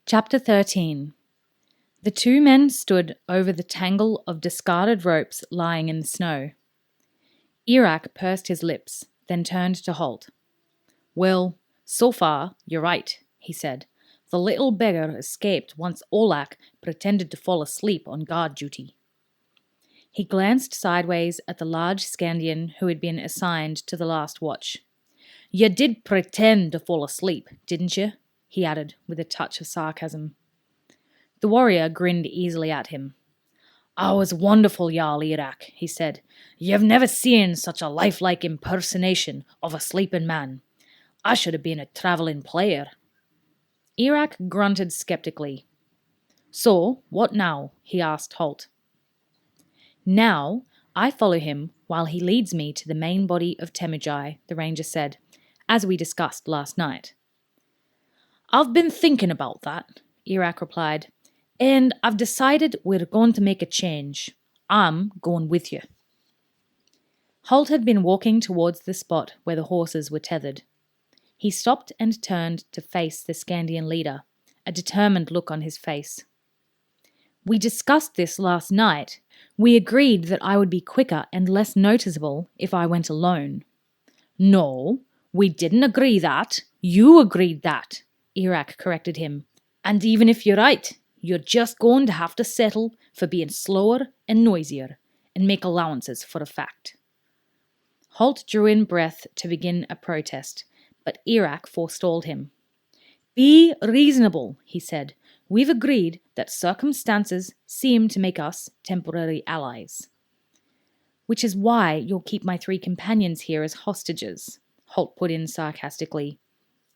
Chapter 13. The two men stood over the tangle of discarded ropes lying in the snow. Iraq pursed his lips, then turned to Halt. "Well, so far, you're right," he said. "The little beggar escaped once Olak pretended to fall asleep on guard duty." He glanced sideways at the large Skandian who had been assigned to the last watch. "You did pretend to fall asleep, didn't you?" he added with a touch of sarcasm. The warrior grinned easily at him. "Oh, it's wonderful, Jarl Iraq," he said. "You've never seen such a lifelike impersonation of a sleeping man. I should have been a travelling player." Iraq grunted skeptically. "So, what now?" he asked Halt. "Now, I follow him while he leads me to the main body of Temujai," the ranger said, "as we discussed last night." "I've been thinking about that," Iraq replied, "and I've decided we're going to make a change. I'm going with you." Halt had been walking towards the spot where the horses were tethered. He stopped and turned to face the Skandian leader, a determined look on his face. "We discussed this last night. We agreed that I would be quicker and less noticeable if I went alone." "No, we didn't agree that. You agreed that," Iraq corrected him. "And even if you're right, you're just going to have to settle for being slower and noisier and make allowances for a fact." Halt drew in breath to begin a protest, but Iraq forestalled him. "Be reasonable," he said. "We've agreed that circumstances seem to make us temporary allies." "Which is why you'll keep my 3 companions here as hostages," Halt put in sarcastically.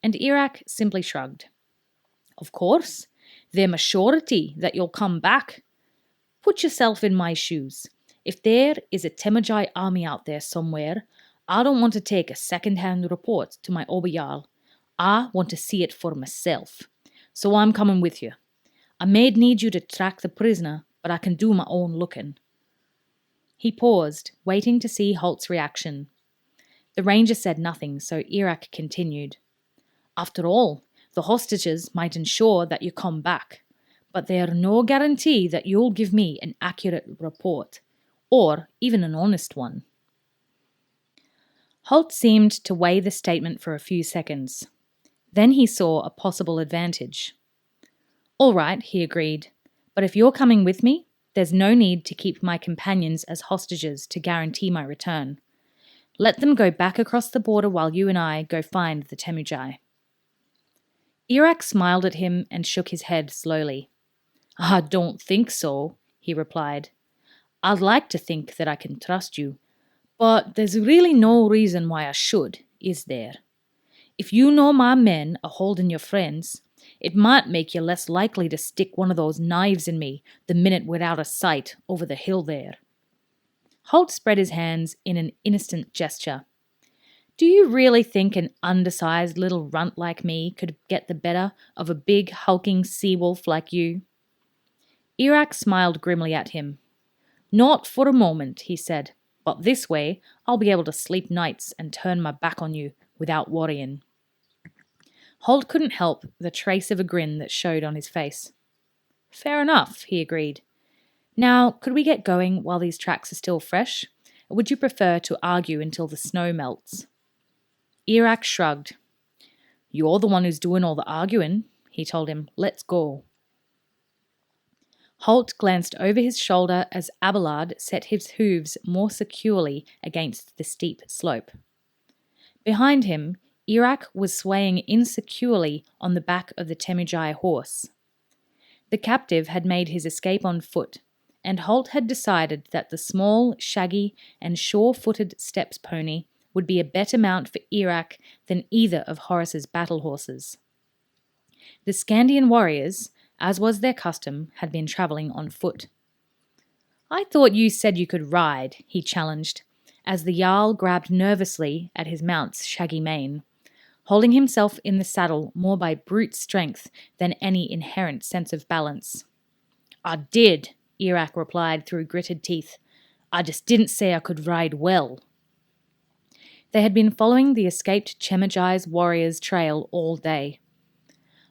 And Iraq simply shrugged. "Of course, they're my surety that you'll come back. Put yourself in my shoes. If there is a Temujai army out there somewhere, I don't want to take a second-hand report to my Oberjarl. I want to see it for myself. So I'm coming with you. I may need you to track the prisoner, but I can do my own looking." He paused, waiting to see Halt's reaction. The ranger said nothing, so Iraq continued. "After all, the hostages might ensure that you come back, but they are no guarantee that you'll give me an accurate report, or even an honest one." Halt seemed to weigh the statement for a few seconds. Then he saw a possible advantage. "All right," he agreed, "but if you're coming with me, there's no need to keep my companions as hostages to guarantee my return. Let them go back across the border while you and I go find the Temujai." Iraq smiled at him and shook his head slowly. "I don't think so," he replied. "I'd like to think that I can trust you, but there's really no reason why I should, is there? If you know my men are holding your friends, it might make you less likely to stick one of those knives in me the minute we're out of sight over the hill there." Halt spread his hands in an innocent gesture. "Do you really think an undersized little runt like me could get the better of a big hulking sea-wolf like you?" Iraq smiled grimly at him. "Not for a moment," he said, "but this way I'll be able to sleep nights and turn my back on you without worrying." Halt couldn't help the trace of a grin that showed on his face. "Fair enough," he agreed. "Now, could we get going while these tracks are still fresh? Or would you prefer to argue until the snow melts?" Iraq shrugged. "You're the one who's doing all the arguing," he told him. "Let's go." Halt glanced over his shoulder as Abelard set his hooves more securely against the steep slope. Behind him, Iraq was swaying insecurely on the back of the Temujai horse. The captive had made his escape on foot, and Halt had decided that the small, shaggy, and sure-footed steppes pony would be a better mount for Iraq than either of Horace's battle horses. The Skandian warriors, as was their custom, had been travelling on foot. "I thought you said you could ride," he challenged, as the Jarl grabbed nervously at his mount's shaggy mane, holding himself in the saddle more by brute strength than any inherent sense of balance. "I did," Iraq replied through gritted teeth. "I just didn't say I could ride well." They had been following the escaped Temujai's warriors' trail all day.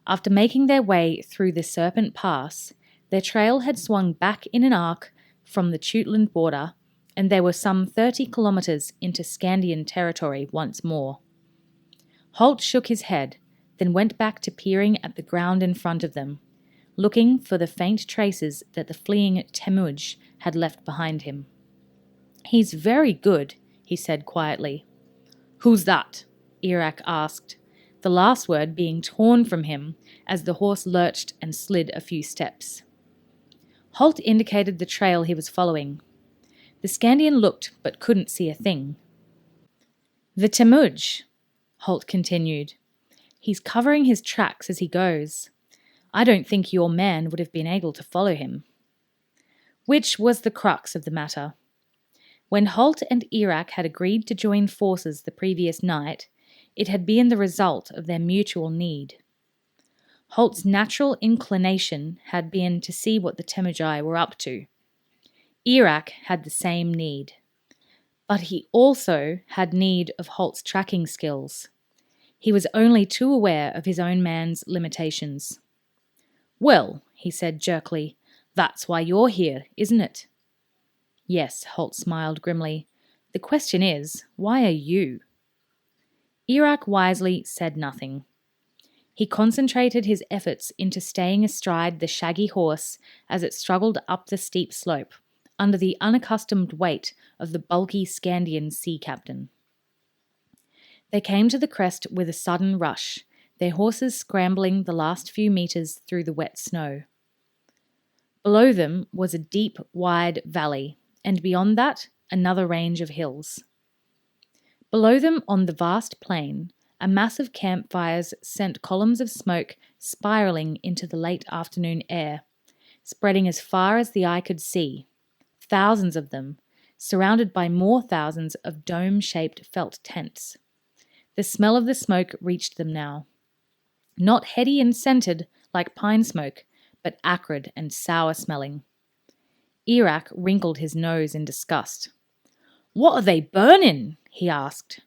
After making their way through the Serpent Pass, their trail had swung back in an arc from the Teutland border, and they were some 30 kilometres into Skandian territory once more. Halt shook his head, then went back to peering at the ground in front of them, looking for the faint traces that the fleeing Temuj had left behind him. "He's very good," he said quietly. "Who's that?" Irak asked, the last word being torn from him as the horse lurched and slid a few steps. Halt indicated the trail he was following. The Skandian looked but couldn't see a thing. "The Temuj," Halt continued. "He's covering his tracks as he goes. I don't think your man would have been able to follow him." Which was the crux of the matter. When Halt and Irak had agreed to join forces the previous night, it had been the result of their mutual need. Halt's natural inclination had been to see what the Temujai were up to. Irak had the same need. But he also had need of Halt's tracking skills. He was only too aware of his own man's limitations. "Well," he said jerkily, "that's why you're here, isn't it?" "Yes," Halt smiled grimly. "The question is, why are you?" Irak wisely said nothing. He concentrated his efforts into staying astride the shaggy horse as it struggled up the steep slope, under the unaccustomed weight of the bulky Skandian sea captain. They came to the crest with a sudden rush, their horses scrambling the last few meters through the wet snow. Below them was a deep, wide valley, and beyond that, another range of hills. Below them on the vast plain, a mass of campfires sent columns of smoke spiraling into the late afternoon air, spreading as far as the eye could see, thousands of them, surrounded by more thousands of dome-shaped felt tents. The smell of the smoke reached them now. Not heady and scented like pine smoke, but acrid and sour-smelling. Irak wrinkled his nose in disgust. "What are they burning?" he asked.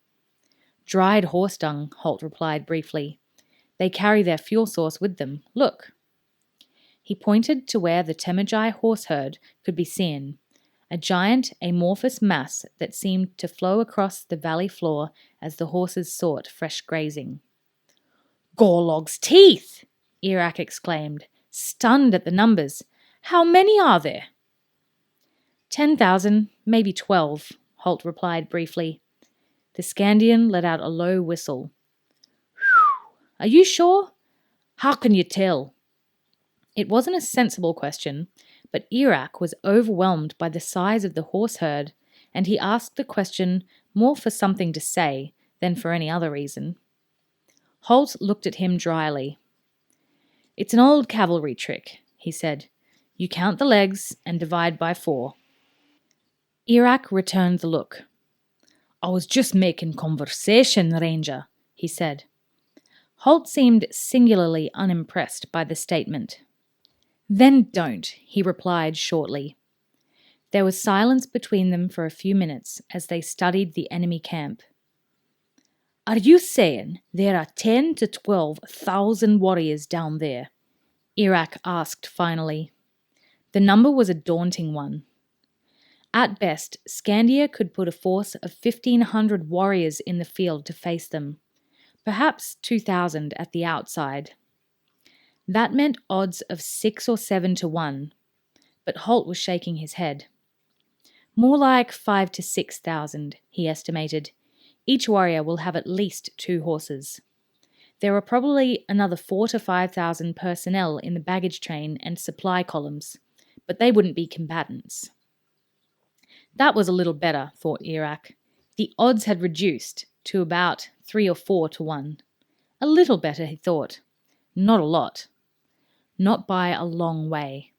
"Dried horse dung," Halt replied briefly. "They carry their fuel source with them. Look." He pointed to where the Temujai horse herd could be seen, a giant amorphous mass that seemed to flow across the valley floor as the horses sought fresh grazing. "Gorlog's teeth!" Irak exclaimed, stunned at the numbers. "How many are there?" 10,000, maybe 12, Halt replied briefly. The Skandian let out a low whistle. "Whew. Are you sure? How can you tell?" It wasn't a sensible question, but Irak was overwhelmed by the size of the horse herd, and he asked the question more for something to say than for any other reason. Halt looked at him dryly. "It's an old cavalry trick," he said. "You count the legs and divide by 4. Irak returned the look. "I was just making conversation, Ranger," he said. Halt seemed singularly unimpressed by the statement. "Then don't," he replied shortly. There was silence between them for a few minutes as they studied the enemy camp. "Are you saying there are 10 to 12,000 warriors down there?" Irak asked finally. The number was a daunting one. At best, Skandia could put a force of 1,500 warriors in the field to face them, perhaps 2,000 at the outside. That meant odds of 6 or 7 to 1, but Halt was shaking his head. "More like 5 to 6,000, he estimated. Each warrior will have at least 2 horses. There are probably another 4 to 5,000 personnel in the baggage train and supply columns, but they wouldn't be combatants." That was a little better, thought Irak. The odds had reduced to about 3 or 4 to 1. A little better, he thought. Not a lot. Not by a long way.